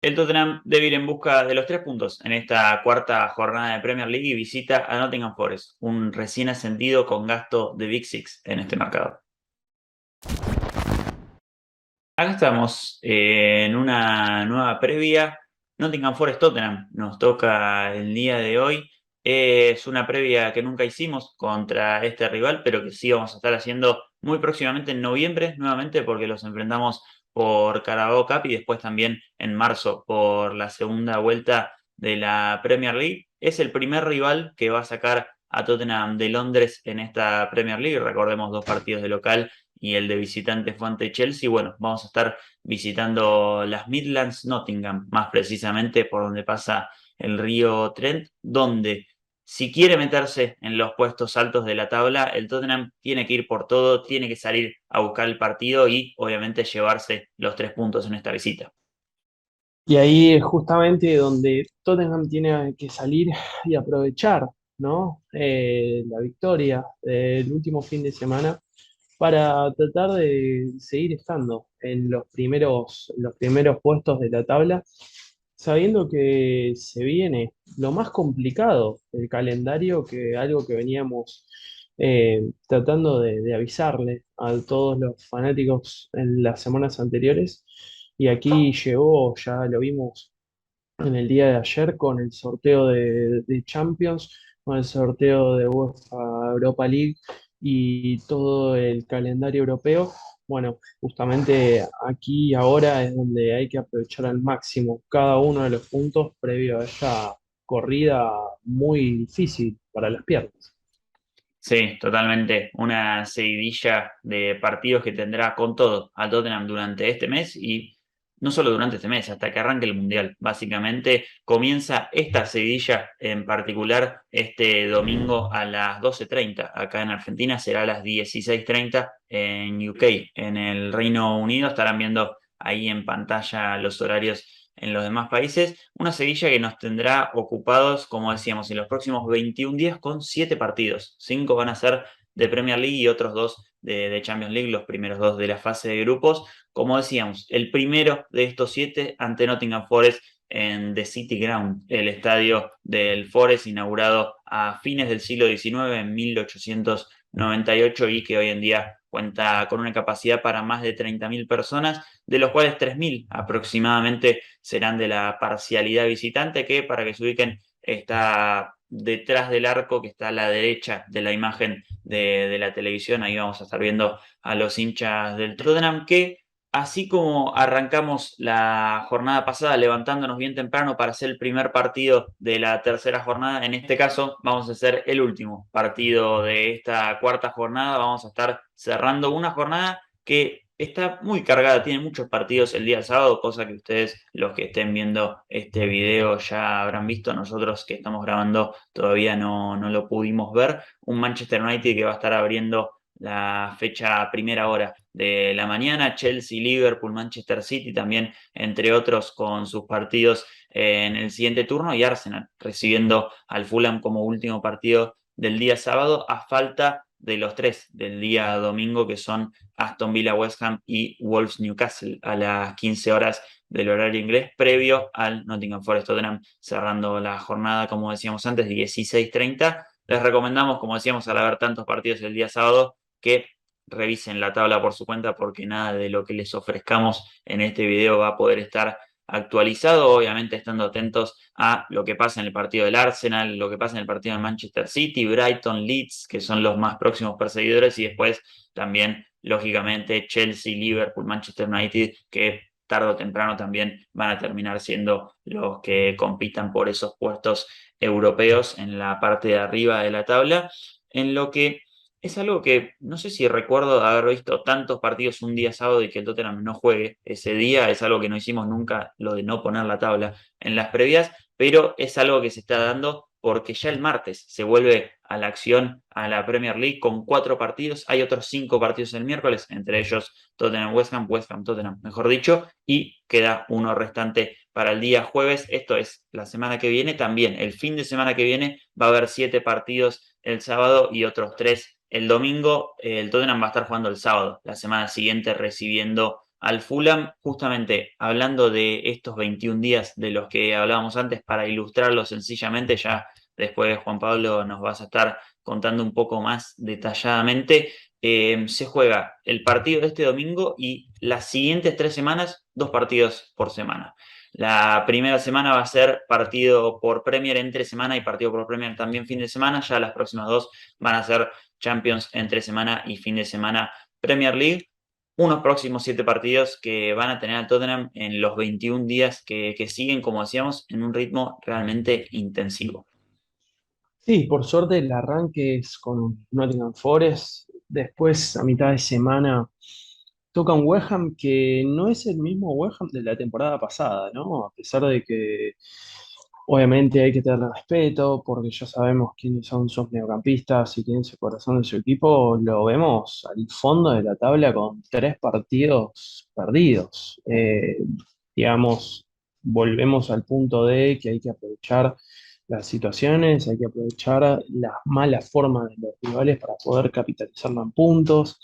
El Tottenham debe ir en busca de los 3 puntos en esta cuarta jornada de Premier League y visita a Nottingham Forest, un recién ascendido con gasto de Big Six en este mercado. Acá estamos en una nueva previa. Nottingham Forest Tottenham nos toca el día de hoy. Es una previa que nunca hicimos contra este rival, pero que sí vamos a estar haciendo muy próximamente en noviembre, nuevamente, porque los enfrentamos por Carabao Cup y después también en marzo por la segunda vuelta de la Premier League. Es el primer rival que va a sacar a Tottenham de Londres en esta Premier League. Recordemos 2 partidos de local y el de visitante fue ante Chelsea. Bueno, vamos a estar visitando las Midlands, Nottingham, más precisamente por donde pasa el río Trent, donde si quiere meterse en los puestos altos de la tabla, el Tottenham tiene que ir por todo, tiene que salir a buscar el partido y obviamente llevarse los 3 puntos en esta visita. Y ahí es justamente donde Tottenham tiene que salir y aprovechar, ¿no? La victoria del último fin de semana para tratar de seguir estando en los primeros puestos de la tabla, sabiendo que se viene lo más complicado del calendario, que algo que veníamos tratando de avisarle a todos los fanáticos en las semanas anteriores. Y aquí llegó, ya lo vimos en el día de ayer con el sorteo de Champions, con el sorteo de UEFA Europa League y todo el calendario europeo. Bueno, justamente aquí ahora es donde hay que aprovechar al máximo cada uno de los puntos previo a esta corrida muy difícil para las piernas. Sí, totalmente. Una seguidilla de partidos que tendrá con todo al Tottenham durante este mes y no solo durante este mes, hasta que arranque el Mundial. Básicamente comienza esta seguidilla en particular este domingo a las 12:30. Acá en Argentina será a las 16:30 en UK. En el Reino Unido estarán viendo ahí en pantalla los horarios en los demás países. Una seguilla que nos tendrá ocupados, como decíamos, en los próximos 21 días con 7 partidos. 5 van a ser de Premier League y otros 2 de Champions League, los primeros 2 de la fase de grupos. Como decíamos, el primero de estos 7 ante Nottingham Forest en The City Ground, el estadio del Forest inaugurado a fines del siglo XIX, en 1898, y que hoy en día cuenta con una capacidad para más de 30.000 personas, de los cuales 3.000 aproximadamente serán de la parcialidad visitante, que para que se ubiquen está detrás del arco que está a la derecha de la imagen de la televisión. Ahí vamos a estar viendo a los hinchas del Tottenham, que así como arrancamos la jornada pasada levantándonos bien temprano para hacer el primer partido de la tercera jornada, en este caso vamos a hacer el último partido de esta cuarta jornada. Vamos a estar cerrando una jornada que está muy cargada, tiene muchos partidos el día sábado, cosa que ustedes, los que estén viendo este video, ya habrán visto. Nosotros que estamos grabando todavía no lo pudimos ver. Un Manchester United que va a estar abriendo la fecha a primera hora de la mañana, Chelsea, Liverpool, Manchester City también, entre otros, con sus partidos en el siguiente turno, y Arsenal recibiendo al Fulham como último partido del día sábado, a falta de los 3 del día domingo, que son Aston Villa, West Ham y Wolves Newcastle a las 15 horas del horario inglés, previo al Nottingham Forest Tottenham, cerrando la jornada, como decíamos antes, 16:30. Les recomendamos, como decíamos, al haber tantos partidos el día sábado, que revisen la tabla por su cuenta, porque nada de lo que les ofrezcamos en este video va a poder estar actualizado, obviamente estando atentos a lo que pasa en el partido del Arsenal, lo que pasa en el partido del Manchester City, Brighton, Leeds, que son los más próximos perseguidores, y después también, lógicamente, Chelsea, Liverpool, Manchester United, que tarde o temprano también van a terminar siendo los que compitan por esos puestos europeos en la parte de arriba de la tabla, en lo que es algo que no sé si recuerdo haber visto tantos partidos un día sábado y que el Tottenham no juegue ese día. Es algo que no hicimos nunca, lo de no poner la tabla en las previas, pero es algo que se está dando porque ya el martes se vuelve a la acción a la Premier League con 4 partidos. Hay otros 5 partidos el miércoles, entre ellos Tottenham West Ham, West Ham Tottenham, mejor dicho, y queda uno restante para el día jueves. Esto es la semana que viene. También el fin de semana que viene va a haber 7 partidos el sábado y otros 3 el domingo. El Tottenham va a estar jugando el sábado, la semana siguiente, recibiendo al Fulham, justamente hablando de estos 21 días de los que hablábamos antes, para ilustrarlo sencillamente, ya después Juan Pablo nos vas a estar contando un poco más detalladamente. Se juega el partido de este domingo y las siguientes 3 semanas, 2 partidos por semana. La primera semana va a ser partido por Premier entre semana y partido por Premier también fin de semana. Ya las próximas dos van a ser Champions entre semana y fin de semana Premier League. Unos próximos 7 partidos que van a tener al Tottenham en los 21 días que siguen, como decíamos, en un ritmo realmente intensivo. Sí, por suerte el arranque es con Nottingham Forest. Después, a mitad de semana, toca un West Ham que no es el mismo West Ham de la temporada pasada, ¿no? A pesar de que obviamente hay que tener respeto, porque ya sabemos quiénes son sus mediocampistas y quién es el corazón de su equipo, lo vemos al fondo de la tabla con 3 partidos perdidos. Digamos, volvemos al punto de que hay que aprovechar las situaciones, hay que aprovechar las malas formas de los rivales para poder capitalizarlo en puntos.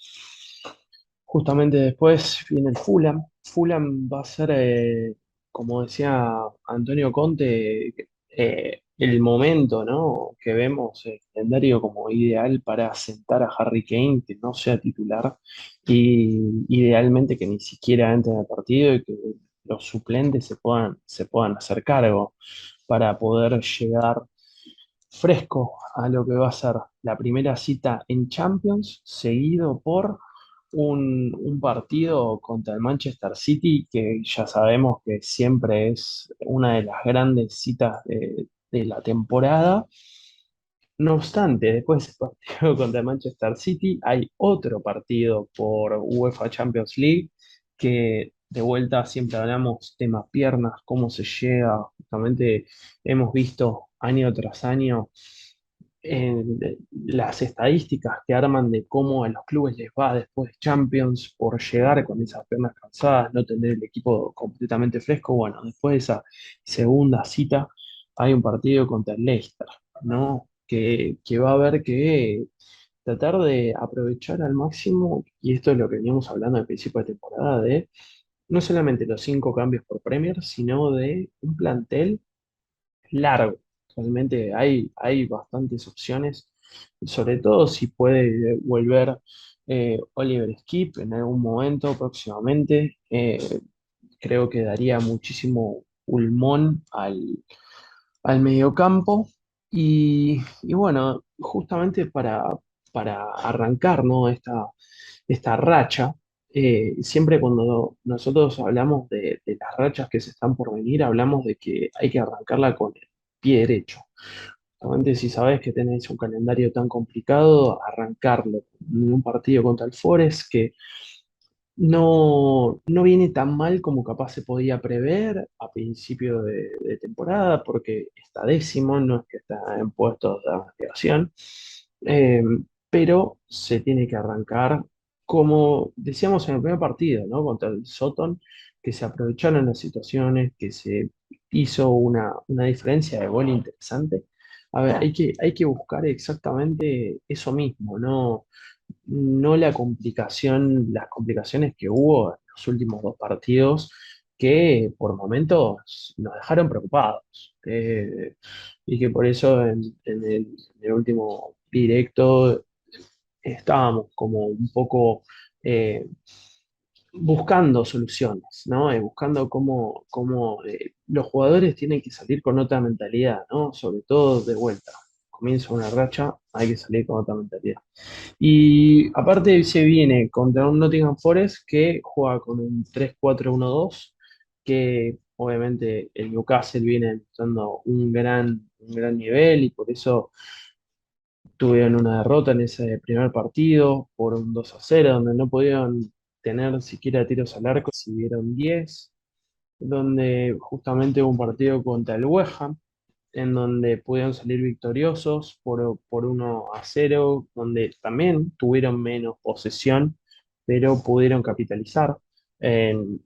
Justamente después viene el Fulham. Fulham va a ser, como decía Antonio Conte, el momento, ¿no? Que vemos el calendario como ideal para sentar a Harry Kane, que no sea titular, y idealmente que ni siquiera entre en el partido y que los suplentes se puedan hacer cargo para poder llegar fresco a lo que va a ser la primera cita en Champions, seguido por un partido contra el Manchester City, que ya sabemos que siempre es una de las grandes citas de la temporada. No obstante, después de ese partido contra el Manchester City, hay otro partido por UEFA Champions League que de vuelta siempre hablamos tema piernas, cómo se llega, justamente hemos visto año tras año las estadísticas que arman de cómo a los clubes les va después de Champions por llegar con esas piernas cansadas, no tener el equipo completamente fresco. Bueno, después de esa segunda cita hay un partido contra el Leicester, ¿no? Que va a haber que tratar de aprovechar al máximo, y esto es lo que veníamos hablando al principio de temporada, de no solamente los 5 cambios por Premier, sino de un plantel largo. Realmente hay bastantes opciones, sobre todo si puede volver Oliver Skip en algún momento próximamente. Creo que daría muchísimo pulmón al mediocampo. Y bueno, justamente para arrancar, ¿no? esta racha, siempre cuando nosotros hablamos de las rachas que se están por venir, hablamos de que hay que arrancarla con el pie derecho. Justamente si sabes que tenés un calendario tan complicado, arrancarlo en un partido contra el Forest que no viene tan mal como capaz se podía prever a principio de temporada, porque está décimo, no es que está en puestos de investigación, eh, pero se tiene que arrancar, como decíamos en el primer partido, ¿no? Contra el Soton, que se aprovecharon las situaciones, que se hizo una diferencia de gol interesante. A ver, hay que buscar exactamente eso mismo, no las complicaciones que hubo en los últimos 2 partidos, que por momentos nos dejaron preocupados. Y que por eso en el último directo estábamos como un poco eh, buscando soluciones, ¿no? Buscando cómo los jugadores tienen que salir con otra mentalidad, ¿no? Sobre todo de vuelta. Comienza una racha, hay que salir con otra mentalidad. Y aparte se viene contra un Nottingham Forest que juega con un 3-4-1-2, que obviamente el Newcastle viene mostrando un gran nivel y por eso tuvieron una derrota en ese primer partido por un 2-0, donde no pudieron tener siquiera tiros al arco, si dieron 10, donde justamente hubo un partido contra el West Ham en donde pudieron salir victoriosos por 1-0, donde también tuvieron menos posesión, pero pudieron capitalizar en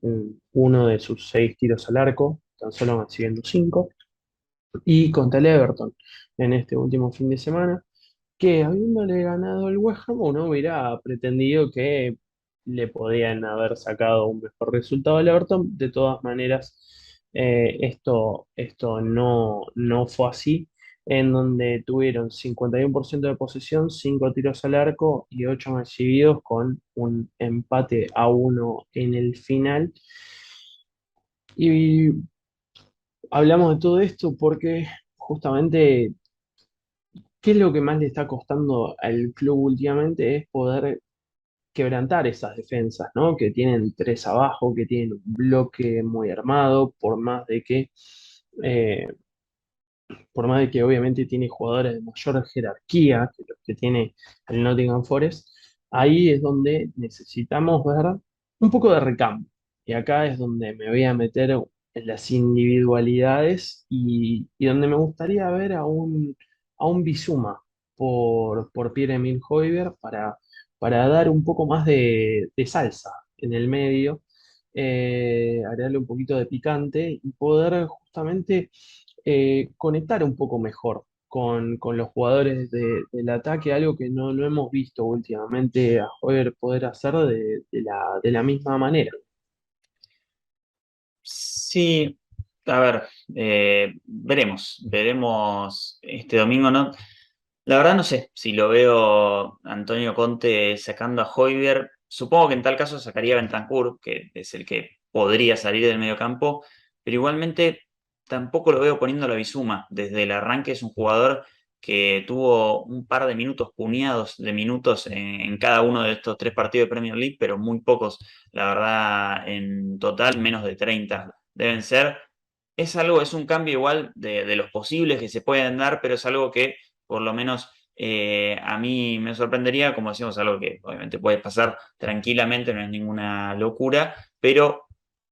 uno de sus 6 tiros al arco, tan solo recibiendo 5, y contra el Everton en este último fin de semana, que habiéndole ganado el West Ham, uno hubiera pretendido que le podían haber sacado un mejor resultado al Everton. De todas maneras, esto no fue así, en donde tuvieron 51% de posesión, 5 tiros al arco y 8 recibidos, con un empate a uno en el final. Y hablamos de todo esto porque justamente, ¿qué es lo que más le está costando al club últimamente? Es poder quebrantar esas defensas, ¿no? Que tienen tres abajo, que tienen un bloque muy armado, eh, por más de que obviamente tiene jugadores de mayor jerarquía que los que tiene el Nottingham Forest. Ahí es donde necesitamos ver un poco de recambio. Y acá es donde me voy a meter en las individualidades, y donde me gustaría ver a un Bissouma por Pierre-Emile Højbjerg, para dar un poco más de salsa en el medio, agregarle un poquito de picante y poder justamente conectar un poco mejor con los jugadores del ataque, algo que no hemos visto últimamente a Hoyer poder hacer de la misma manera. Sí, a ver, veremos este domingo, ¿no? La verdad no sé si lo veo Antonio Conte sacando a Højbjerg. Supongo que en tal caso sacaría a Bentancur, que es el que podría salir del mediocampo, pero igualmente tampoco lo veo poniéndolo a Bissouma. Desde el arranque es un jugador que tuvo un par de minutos, puñados de minutos en cada uno de estos 3 partidos de Premier League, pero muy pocos, la verdad, en total menos de 30 deben ser. Es un cambio igual de los posibles que se pueden dar, pero es algo que por lo menos a mí me sorprendería, como decimos, algo que obviamente puede pasar tranquilamente, no es ninguna locura, pero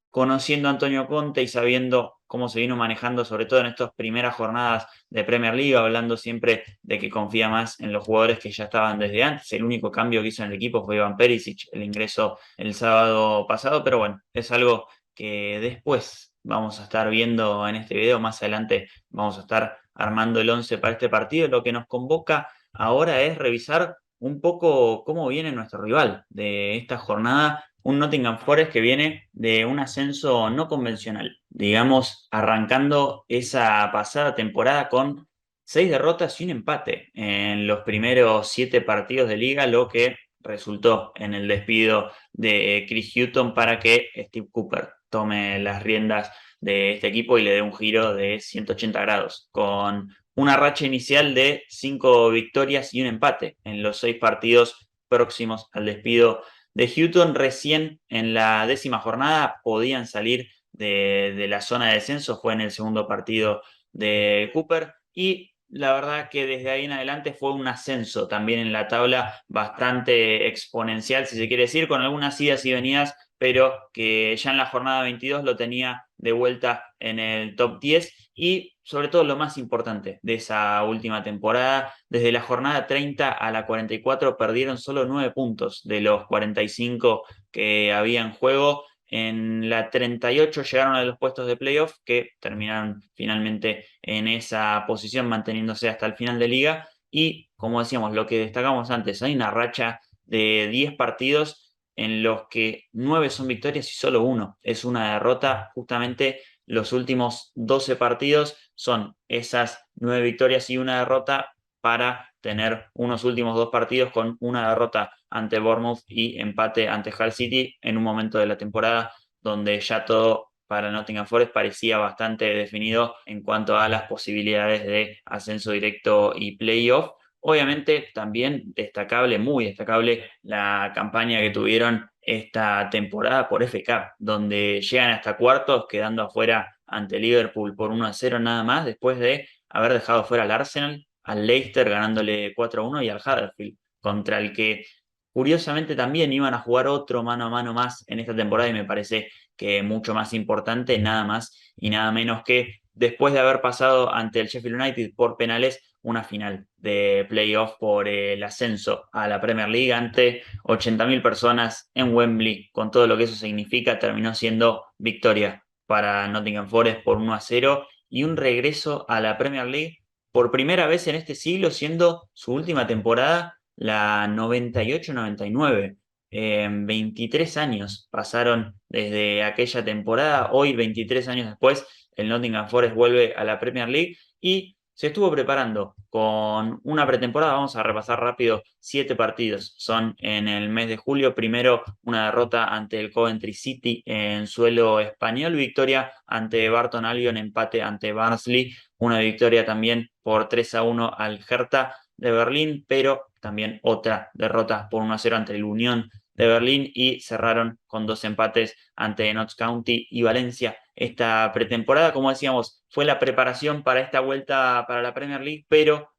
conociendo a Antonio Conte y sabiendo cómo se vino manejando, sobre todo en estas primeras jornadas de Premier League, hablando siempre de que confía más en los jugadores que ya estaban desde antes. El único cambio que hizo en el equipo fue Ivan Perisic, el ingreso el sábado pasado, pero bueno, es algo que después vamos a estar viendo en este video. Más adelante vamos a estar armando el 11 para este partido. Lo que nos convoca ahora es revisar un poco cómo viene nuestro rival de esta jornada, un Nottingham Forest que viene de un ascenso no convencional, digamos, arrancando esa pasada temporada con 6 derrotas y un empate en los primeros 7 partidos de liga, lo que resultó en el despido de Chris Hughton para que Steve Cooper tome las riendas de este equipo y le dé un giro de 180 grados, con una racha inicial de 5 victorias y un empate en los 6 partidos próximos al despido de Houghton. Recién en la 10ª jornada podían salir de la zona de descenso, fue en el segundo partido de Cooper, y la verdad que desde ahí en adelante fue un ascenso también en la tabla bastante exponencial, si se quiere decir, con algunas idas y venidas, pero que ya en la jornada 22 lo tenía de vuelta en el top 10. Y sobre todo lo más importante de esa última temporada, desde la jornada 30 a la 44 perdieron solo 9 puntos de los 45 que había en juego. En la 38 llegaron a los puestos de playoff, que terminaron finalmente en esa posición, manteniéndose hasta el final de liga. Y como decíamos, lo que destacamos antes, hay una racha de 10 partidos en los que 9 son victorias y solo uno es una derrota. Justamente los últimos 12 partidos son esas 9 victorias y una derrota, para tener unos últimos 2 partidos con una derrota ante Bournemouth y empate ante Hull City, en un momento de la temporada donde ya todo para Nottingham Forest parecía bastante definido en cuanto a las posibilidades de ascenso directo y playoff. Obviamente también destacable, muy destacable, la campaña que tuvieron esta temporada por FA Cup, donde llegan hasta cuartos, quedando afuera ante Liverpool por 1-0 nada más, después de haber dejado fuera al Arsenal, al Leicester ganándole 4-1 y al Huddersfield, contra el que curiosamente también iban a jugar otro mano a mano más en esta temporada, y me parece que mucho más importante, nada más y nada menos que después de haber pasado ante el Sheffield United por penales, una final de playoff por el ascenso a la Premier League ante 80.000 personas en Wembley, con todo lo que eso significa. Terminó siendo victoria para Nottingham Forest por 1-0 y un regreso a la Premier League por primera vez en este siglo, siendo su última temporada la 98-99. 23 años pasaron desde aquella temporada. Hoy, 23 años después, el Nottingham Forest vuelve a la Premier League y se estuvo preparando con una pretemporada. Vamos a repasar rápido 7 partidos. Son en el mes de julio. Primero, una derrota ante el Coventry City en suelo español. Victoria ante Barton Albion, empate ante Barnsley. Una victoria también por 3-1 al Hertha de Berlín, pero también otra derrota por 1-0 ante el Unión de Berlín y cerraron con 2 empates ante Notts County y Valencia. Esta pretemporada, como decíamos, fue la preparación para esta vuelta para la Premier League, pero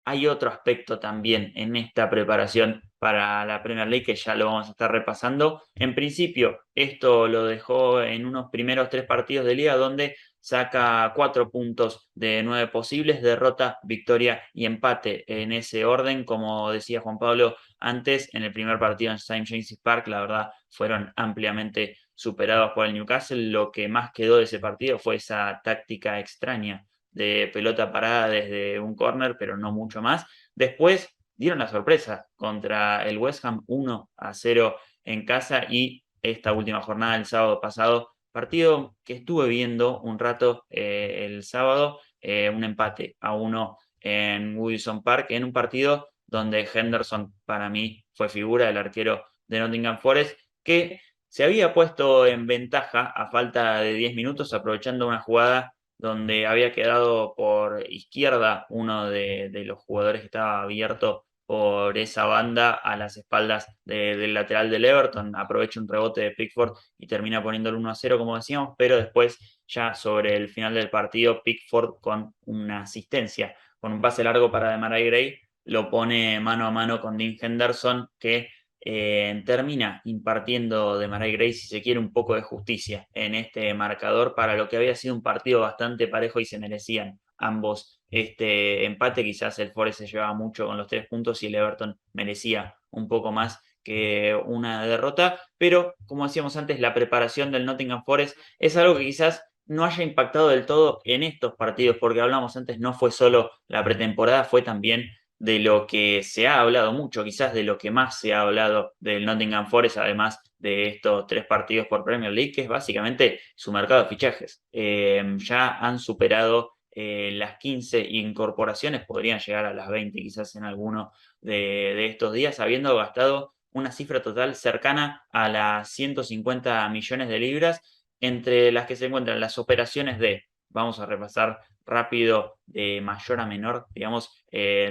hay otro aspecto también en esta preparación para la Premier League que ya lo vamos a estar repasando. En principio, esto lo dejó en unos primeros 3 partidos de liga donde saca 4 puntos de 9 posibles, derrota, victoria y empate en ese orden. Como decía Juan Pablo antes, en el primer partido en St. James's Park, la verdad, fueron ampliamente superados por el Newcastle. Lo que más quedó de ese partido fue esa táctica extraña de pelota parada desde un córner, pero no mucho más. Después dieron la sorpresa contra el West Ham 1-0 en casa y esta última jornada el sábado pasado, partido que estuve viendo un rato el sábado, un empate a 1 en Wilson Park, en un partido donde Henderson para mí fue figura, del arquero de Nottingham Forest, que se había puesto en ventaja a falta de 10 minutos aprovechando una jugada donde había quedado por izquierda uno de los jugadores que estaba abierto por esa banda a las espaldas del lateral del Everton. Aprovecha un rebote de Pickford y termina poniendo el 1-0, como decíamos, pero después, ya sobre el final del partido, Pickford con una asistencia, con un pase largo para Demarai Gray, lo pone mano a mano con Dean Henderson, que termina impartiendo de Marai Gray, si se quiere, un poco de justicia en este marcador para lo que había sido un partido bastante parejo y se merecían ambos este empate. Quizás el Forest se llevaba mucho con los 3 puntos y el Everton merecía un poco más que una derrota, pero como decíamos antes, la preparación del Nottingham Forest es algo que quizás no haya impactado del todo en estos partidos, porque hablamos antes, no fue solo la pretemporada, fue también de lo que se ha hablado mucho, quizás de lo que más se ha hablado del Nottingham Forest, además de estos 3 partidos por Premier League, que es básicamente su mercado de fichajes. Ya han superado las 15 incorporaciones, podrían llegar a las 20 quizás en alguno de estos días, habiendo gastado una cifra total cercana a las 150 millones de libras, entre las que se encuentran las operaciones de, vamos a repasar rápido de mayor a menor, digamos,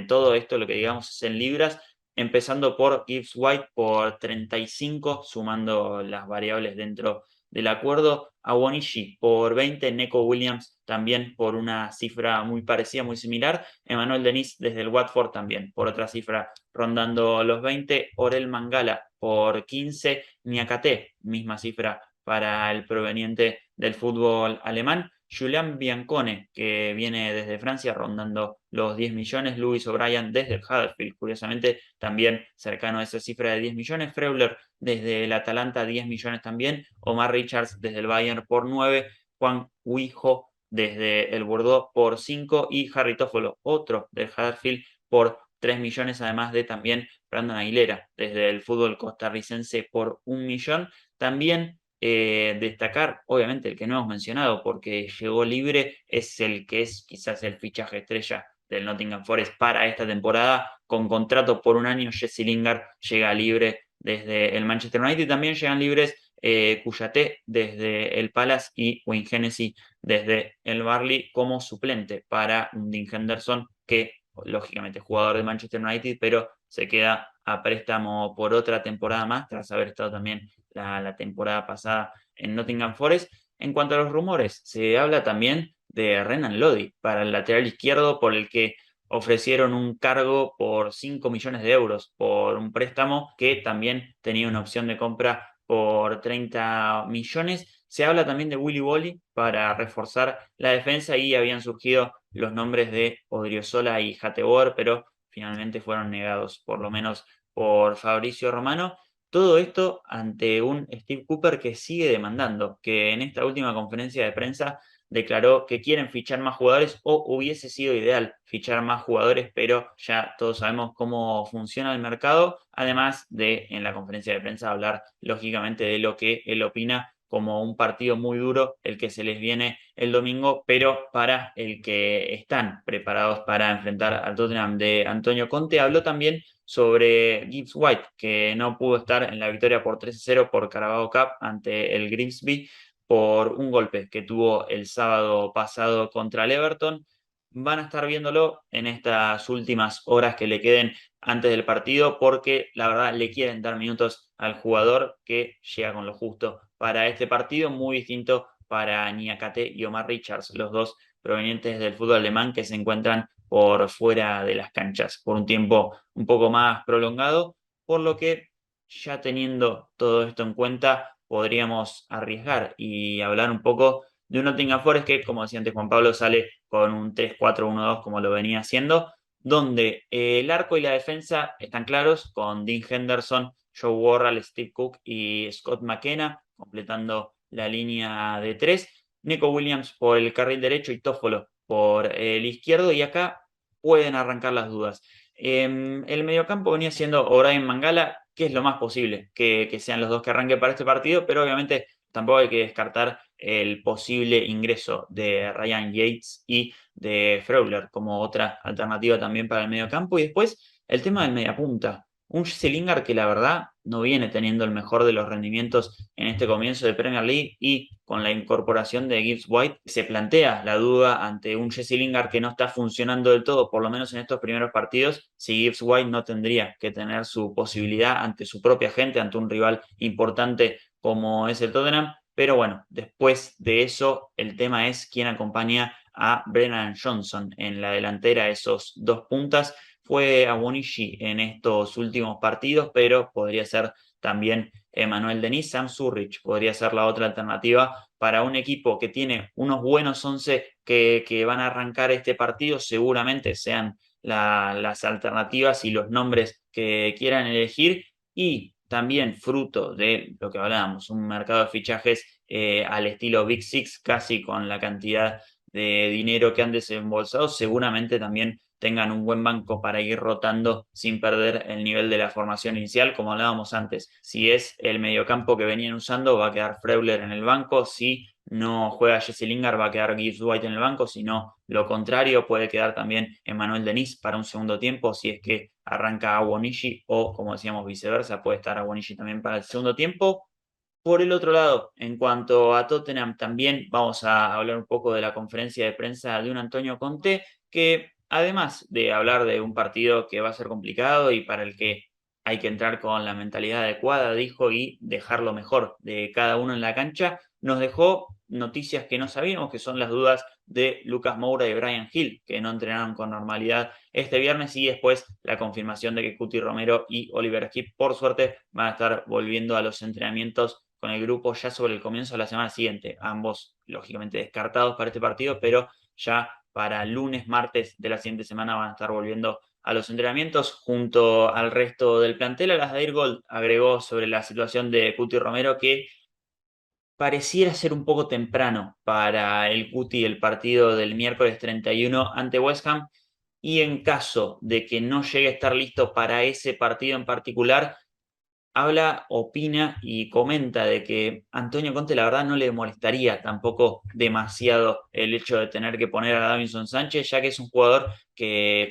todo esto lo que digamos es en libras, empezando por Gibbs White por 35, sumando las variables dentro del acuerdo, Awonishi por 20, Neco Williams también por una cifra muy parecida, muy similar, Emmanuel Denis desde el Watford también por otra cifra rondando los 20, Orel Mangala por 15, Niakate, misma cifra para el proveniente del fútbol alemán, Julian Biancone, que viene desde Francia rondando los 10 millones. Lewis O'Brien desde el Huddersfield, curiosamente, también cercano a esa cifra de 10 millones. Freuler desde el Atalanta, 10 millones también. Omar Richards desde el Bayern por 9. Juan Huijo desde el Bordeaux por 5. Y Harry Toffolo, otro del Huddersfield, por 3 millones, además de también Brandon Aguilera desde el fútbol costarricense por 1 millón. También destacar, obviamente, el que no hemos mencionado porque llegó libre, es el que es quizás el fichaje estrella del Nottingham Forest para esta temporada, con contrato por 1 año. Jesse Lingard llega libre desde el Manchester United. También llegan libres Kouyaté desde el Palace y Wayne Hennessy desde el Burnley como suplente para Dean Henderson, que lógicamente es jugador de Manchester United, pero se queda a préstamo por otra temporada más, tras haber estado también la temporada pasada en Nottingham Forest. En cuanto a los rumores, se habla también de Renan Lodi para el lateral izquierdo, por el que ofrecieron un cargo por 5 millones de euros por un préstamo que también tenía una opción de compra por 30 millones. Se habla también de Willy Bolly para reforzar la defensa y habían surgido los nombres de Odriozola y Hateboer, pero finalmente fueron negados, por lo menos por Fabricio Romano. Todo esto ante un Steve Cooper que sigue demandando, que en esta última conferencia de prensa declaró que quieren fichar más jugadores o hubiese sido ideal fichar más jugadores, pero ya todos sabemos cómo funciona el mercado, además de en la conferencia de prensa hablar lógicamente de lo que él opina como un partido muy duro el que se les viene el domingo, pero para el que están preparados para enfrentar al Tottenham de Antonio Conte. Habló también sobre Gibbs White, que no pudo estar en la victoria por 3-0 por Carabao Cup ante el Grimsby por un golpe que tuvo el sábado pasado contra el Everton. Van a estar viéndolo en estas últimas horas que le queden antes del partido porque la verdad le quieren dar minutos al jugador que llega con lo justo para este partido, muy distinto para Niakate y Omar Richards, los dos provenientes del fútbol alemán que se encuentran por fuera de las canchas por un tiempo un poco más prolongado, por lo que ya teniendo todo esto en cuenta podríamos arriesgar y hablar un poco de un Nottingham Forest que, como decía antes Juan Pablo, sale con un 3-4-1-2 como lo venía haciendo, donde el arco y la defensa están claros con Dean Henderson, Joe Worrall, Steve Cook y Scott McKenna, completando la línea de tres. Nico Williams por el carril derecho y Toffolo por el izquierdo, y acá pueden arrancar las dudas. El mediocampo venía siendo O'Brien Mangala, que es lo más posible que sean los dos que arranquen para este partido, pero obviamente tampoco hay que descartar el posible ingreso de Ryan Yates y de Freuler como otra alternativa también para el mediocampo. Y después el tema del mediapunta. Un Jesse Lingard que la verdad no viene teniendo el mejor de los rendimientos en este comienzo de Premier League, y con la incorporación de Gibbs White se plantea la duda ante un Jesse Lingard que no está funcionando del todo, por lo menos en estos primeros partidos, si Gibbs White no tendría que tener su posibilidad ante su propia gente, ante un rival importante como es el Tottenham. Pero bueno, después de eso, el tema es quién acompaña a Brennan Johnson en la delantera, esos dos puntas. Fue Awoniyi en estos últimos partidos, pero podría ser también Emmanuel Denis. Sam Surridge podría ser la otra alternativa para un equipo que tiene unos buenos 11 que van a arrancar este partido. Seguramente sean las alternativas y los nombres que quieran elegir, y también fruto de lo que hablábamos, un mercado de fichajes al estilo Big Six, casi con la cantidad de dinero que han desembolsado, seguramente también tengan un buen banco para ir rotando sin perder el nivel de la formación inicial, como hablábamos antes. Si es el mediocampo que venían usando, va a quedar Freuler en el banco. Si no juega Jesse Lingard, va a quedar Gibbs White en el banco. Si no, lo contrario, puede quedar también Emmanuel Denis para un segundo tiempo, si es que arranca Awoniyi, o como decíamos viceversa, puede estar Awoniyi también para el segundo tiempo. Por el otro lado, en cuanto a Tottenham, también vamos a hablar un poco de la conferencia de prensa de un Antonio Conte, que además de hablar de un partido que va a ser complicado y para el que hay que entrar con la mentalidad adecuada, dijo, y dejar lo mejor de cada uno en la cancha, nos dejó noticias que no sabíamos, que son las dudas de Lucas Moura y Brian Hill, que no entrenaron con normalidad este viernes, y después la confirmación de que Cuti Romero y Oliver Skip, por suerte, van a estar volviendo a los entrenamientos con el grupo ya sobre el comienzo de la semana siguiente. Ambos, lógicamente, descartados para este partido, pero ya para lunes, martes de la siguiente semana van a estar volviendo a los entrenamientos junto al resto del plantel. Alasdair Gold agregó sobre la situación de Cuti Romero que pareciera ser un poco temprano para el Cuti el partido del miércoles 31 ante West Ham, y en caso de que no llegue a estar listo para ese partido en particular, habla, opina y comenta de que Antonio Conte la verdad no le molestaría tampoco demasiado el hecho de tener que poner a Davinson Sánchez, ya que es un jugador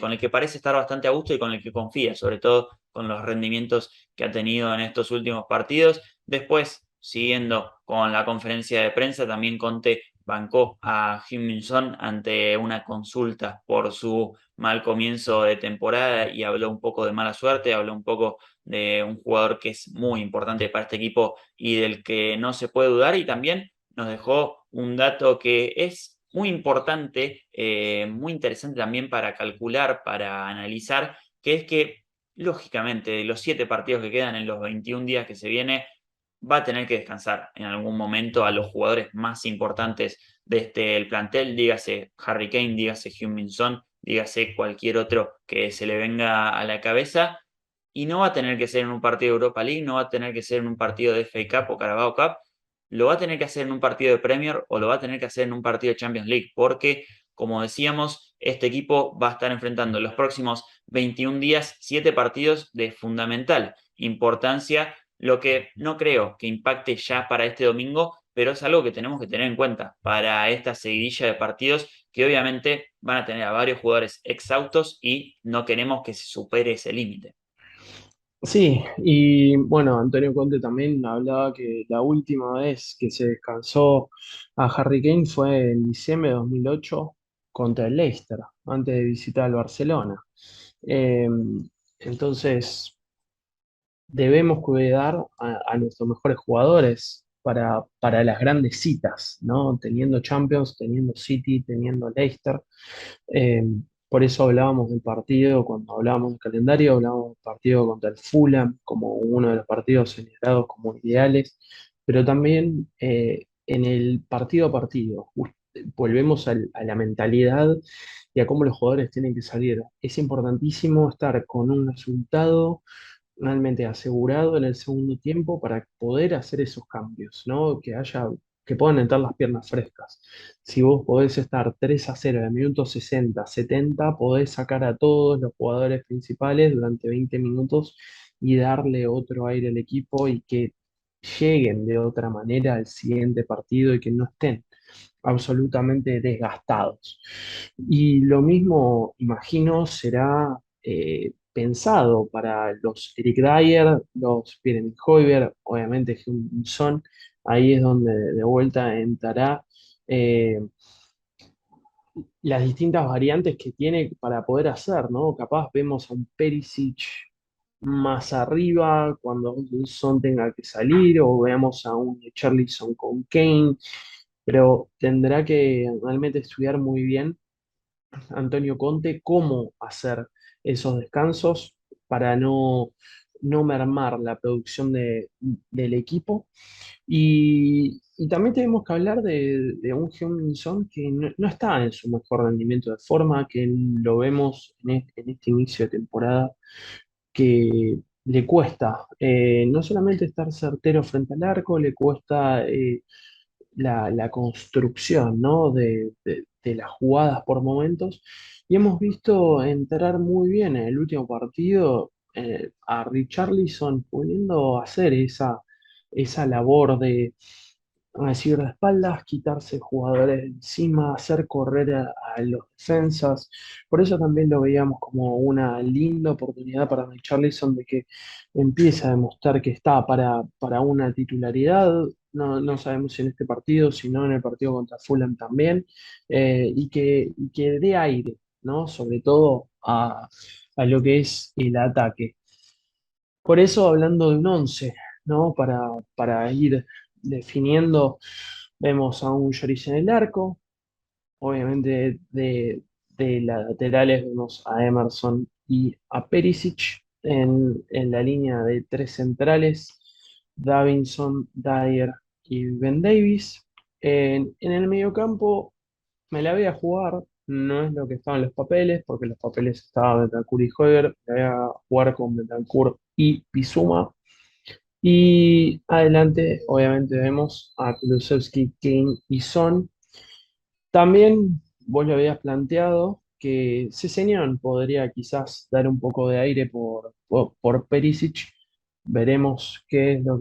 con el que parece estar bastante a gusto y con el que confía, sobre todo con los rendimientos que ha tenido en estos últimos partidos. Después, siguiendo con la conferencia de prensa, también Conte bancó a Heung-min Son ante una consulta por su mal comienzo de temporada y habló un poco de mala suerte, habló un poco de un jugador que es muy importante para este equipo y del que no se puede dudar, y también nos dejó un dato que es muy importante, muy interesante también para calcular, para analizar, que es que lógicamente de los 7 partidos que quedan en los 21 días que se viene, va a tener que descansar en algún momento a los jugadores más importantes de el plantel, dígase Harry Kane, dígase Heung-min Son, dígase cualquier otro que se le venga a la cabeza, y no va a tener que ser en un partido de Europa League, no va a tener que ser en un partido de FA Cup o Carabao Cup, lo va a tener que hacer en un partido de Premier o lo va a tener que hacer en un partido de Champions League, porque, como decíamos, este equipo va a estar enfrentando en los próximos 21 días 7 partidos de fundamental importancia, lo que no creo que impacte ya para este domingo, pero es algo que tenemos que tener en cuenta para esta seguidilla de partidos que obviamente van a tener a varios jugadores exhaustos y no queremos que se supere ese límite. Sí, y bueno, Antonio Conte también hablaba que la última vez que se descansó a Harry Kane fue en diciembre de 2008 contra el Leicester, antes de visitar al Barcelona. Eh, entonces, debemos cuidar a nuestros mejores jugadores para las grandes citas, ¿no? Teniendo Champions, teniendo City, teniendo Leicester. Eh, por eso hablábamos del partido, cuando hablábamos del calendario, hablábamos del partido contra el Fulham como uno de los partidos señalados como ideales, pero también en el partido a partido, volvemos a la mentalidad y a cómo los jugadores tienen que salir. Es importantísimo estar con un resultado realmente asegurado en el segundo tiempo para poder hacer esos cambios, ¿no? Que puedan entrar las piernas frescas. Si vos podés estar 3-0 en el minuto 60, 70, podés sacar a todos los jugadores principales durante 20 minutos y darle otro aire al equipo y que lleguen de otra manera al siguiente partido y que no estén absolutamente desgastados. Y lo mismo, imagino, será pensado para los Eric Dyer, los Pierre Højbjerg, obviamente Heung-min Son. Ahí es donde de vuelta entrará eh, las distintas variantes que tiene para poder hacer, ¿no? Capaz vemos a un Perisic más arriba cuando Son tenga que salir, o veamos a un Charlison con Kane, pero tendrá que realmente estudiar muy bien Antonio Conte cómo hacer esos descansos para no mermar la producción del equipo. Y también tenemos que hablar de un Heung-min Son que no está en su mejor rendimiento de forma, que lo vemos en este inicio de temporada, que le cuesta no solamente estar certero frente al arco, le cuesta la construcción, ¿no? de las jugadas por momentos. Y hemos visto entrar muy bien en el último partido a Richarlison pudiendo hacer esa labor de decir de espaldas, quitarse jugadores de encima, hacer correr a los defensas. Por eso también lo veíamos como una linda oportunidad para Richarlison de que empiece a demostrar que está para una titularidad. No sabemos si en este partido, si no en el partido contra Fulham también, y que dé aire, ¿no? Sobre todo a lo que es el ataque. Por eso, hablando de un 11, ¿no? Para ir definiendo, vemos a un Lloris en el arco, obviamente de las laterales vemos a Emerson y a Perisic en la línea de tres centrales, Davinson, Dyer y Ben Davis. En el mediocampo me la voy a jugar, no es lo que estaban los papeles, porque los papeles estaban Bentancur y Højbjerg, me voy a jugar con Bentancur y Bizuma. Y adelante, obviamente, vemos a Kulusevski, Kane y Son. También vos lo habías planteado que Sessegnon podría quizás dar un poco de aire por Perisic. Veremos qué es lo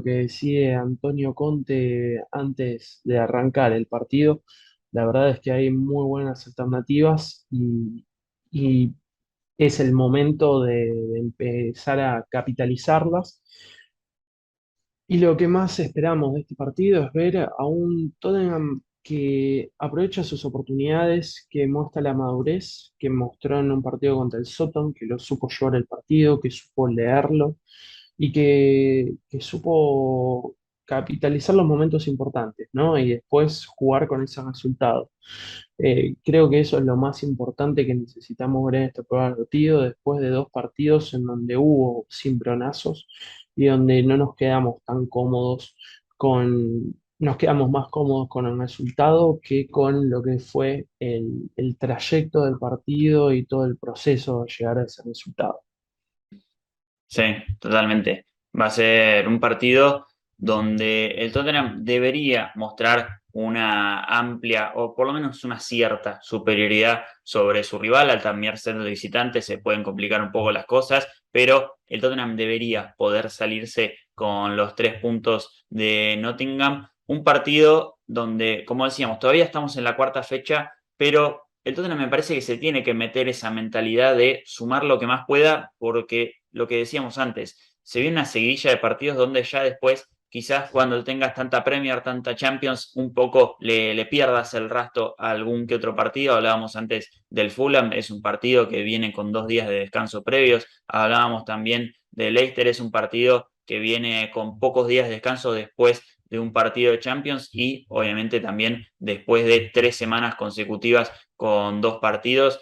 que decide Antonio Conte antes de arrancar el partido. La verdad es que hay muy buenas alternativas y es el momento de empezar a capitalizarlas. Y lo que más esperamos de este partido es ver a un Tottenham que aprovecha sus oportunidades, que muestra la madurez que mostró en un partido contra el Soton, que lo supo llevar el partido, que supo leerlo y que supo capitalizar los momentos importantes, ¿no? Y después jugar con ese resultado. Creo que eso es lo más importante que necesitamos ver en este partido, después de dos partidos en donde hubo cimbronazos y donde no nos quedamos tan cómodos nos quedamos más cómodos con el resultado que con lo que fue el trayecto del partido y todo el proceso de llegar a ese resultado. Sí, totalmente. Va a ser un partido donde el Tottenham debería mostrar una amplia o por lo menos una cierta superioridad sobre su rival. Al también ser de visitante se pueden complicar un poco las cosas, pero el Tottenham debería poder salirse con los 3 puntos de Nottingham. Un partido donde, como decíamos, todavía estamos en la cuarta fecha, pero el Tottenham me parece que se tiene que meter esa mentalidad de sumar lo que más pueda, porque lo que decíamos antes, se viene una seguidilla de partidos donde ya después, quizás cuando tengas tanta Premier, tanta Champions, un poco le pierdas el rastro a algún que otro partido. Hablábamos antes del Fulham, es un partido que viene con 2 días de descanso previos. Hablábamos también de Leicester, es un partido que viene con pocos días de descanso después de un partido de Champions y obviamente también después de 3 semanas consecutivas con 2 partidos.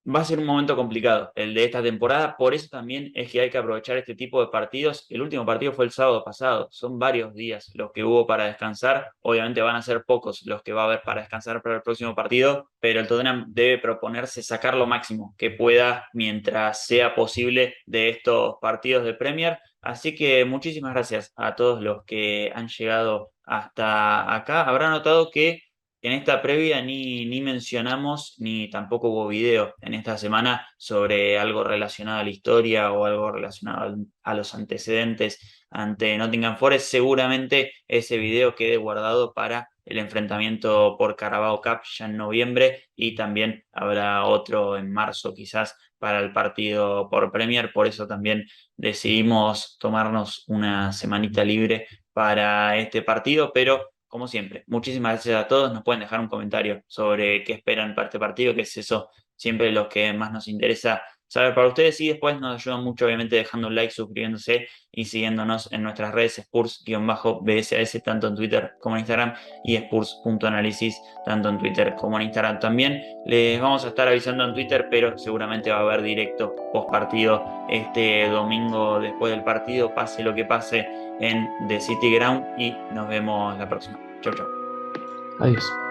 Va a ser un momento complicado el de esta temporada, por eso también es que hay que aprovechar este tipo de partidos. El último partido fue el sábado pasado, son varios días los que hubo para descansar, obviamente van a ser pocos los que va a haber para descansar para el próximo partido, pero el Tottenham debe proponerse sacar lo máximo que pueda mientras sea posible de estos partidos de Premier. Así que muchísimas gracias a todos los que han llegado hasta acá. Habrá notado que en esta previa ni mencionamos ni tampoco hubo video en esta semana sobre algo relacionado a la historia o algo relacionado a los antecedentes ante Nottingham Forest. Seguramente ese video quede guardado para el enfrentamiento por Carabao Cup ya en noviembre y también habrá otro en marzo quizás para el partido por Premier. Por eso también decidimos tomarnos una semanita libre para este partido, pero como siempre, muchísimas gracias a todos. Nos pueden dejar un comentario sobre qué esperan para este partido, que es eso siempre lo que más nos interesa saber para ustedes. Y después nos ayudan mucho, obviamente, dejando un like, suscribiéndose y siguiéndonos en nuestras redes Spurs-BSAS, tanto en Twitter como en Instagram, y Spurs.análisis, tanto en Twitter como en Instagram también. Les vamos a estar avisando en Twitter, pero seguramente va a haber directo post partido este domingo después del partido, pase lo que pase en The City Ground y nos vemos la próxima. Chau, chau. Adiós.